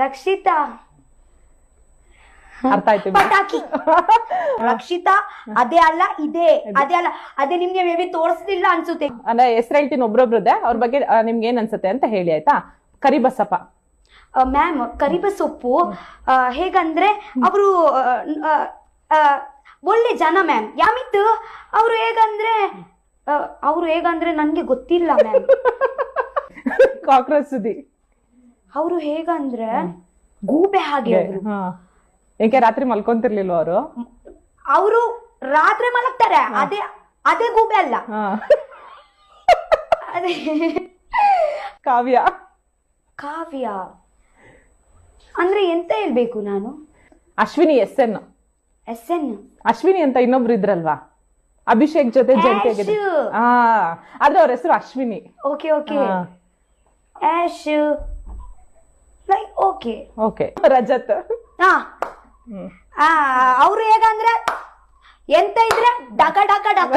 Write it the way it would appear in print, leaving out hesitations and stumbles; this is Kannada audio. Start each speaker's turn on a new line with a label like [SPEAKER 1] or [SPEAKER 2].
[SPEAKER 1] ರಕ್ಷಿತಾ
[SPEAKER 2] ಅರ್ಥ ಆಯ್ತು.
[SPEAKER 1] ಪಟಾಕಿ. ರಕ್ಷಿತಾ ಅದೇ ಅಲ್ಲ ಇದೇ, ಅದೇ ಅಲ್ಲ ಅದೇ ನಿಮ್ಗೆ ಮೇ ಬಿ ತೋರಿಸ್ಲಿಲ್ಲ ಅನ್ಸುತ್ತೆ.
[SPEAKER 2] ಅಂದ್ರೆ ಹೆಸರು ಹೇಳ್ತೀನಿ ಒಬ್ರೊಬ್ರದ್ದೆ, ಅವ್ರ ಬಗ್ಗೆ ನಿಮ್ಗೆ ಏನ್ ಅನ್ಸುತ್ತೆ ಅಂತ ಹೇಳಿ ಆಯ್ತಾ. ಕರಿಬಸಪ್ಪ
[SPEAKER 1] ಮ್ಯಾಮ್, ಕರಿಬಸೊಪ್ಪು ಹೇಗಂದ್ರೆ ಅವರು ಒಳ್ಳೆ ಜನ ಮ್ಯಾಮ್. ಯಾಮಿತ್ತು ಅವ್ರು ಹೇಗಂದ್ರೆ ನನ್ಗೆ ಗೊತ್ತಿಲ್ಲ ಮ್ಯಾಮ್.
[SPEAKER 2] ಕಾಕ್ರೋಚ್ ಸುದ್ದಿ.
[SPEAKER 1] ಅವರು ಹೇಗಂದ್ರೆ ಗೂಬೆ ಹಾಗೆ ಅವರು.
[SPEAKER 2] ಏಕೆ ರಾತ್ರಿ ಮಲ್ಕೊಂತಿರ್ಲಿಲ್ವ
[SPEAKER 1] ಅವರು ರಾತ್ರಿ ಮಲಗ್ತಾರೆ, ಅದೇ ಅದೇ ಗೂಬೆ ಅಲ್ಲ. ಅದೇ
[SPEAKER 2] ಕಾವ್ಯ
[SPEAKER 1] ಕಾವ್ಯ ಅಂದ್ರೆ ಎಂತ ಹೇಳ್ಬೇಕು ನಾನು.
[SPEAKER 2] ಅಶ್ವಿನಿ SN. ಅಶ್ವಿನಿ ಅಂತ ಇನ್ನೊಬ್ರು ಇದ್ರಲ್ವಾ, ಅಭಿಷೇಕ್ ಜೊತೆ ಜಂಟಿ ಆದ್ರೆ ಅವ್ರ ಹೆಸರು Ashwini.
[SPEAKER 1] Okay okay ash like okay
[SPEAKER 2] okay. Rajat
[SPEAKER 1] ಅವ್ರು ಹೇಗಂದ್ರೆ ಎಂತ ಇದ್ರೆ ಡಕ ಡಕ ಡಕ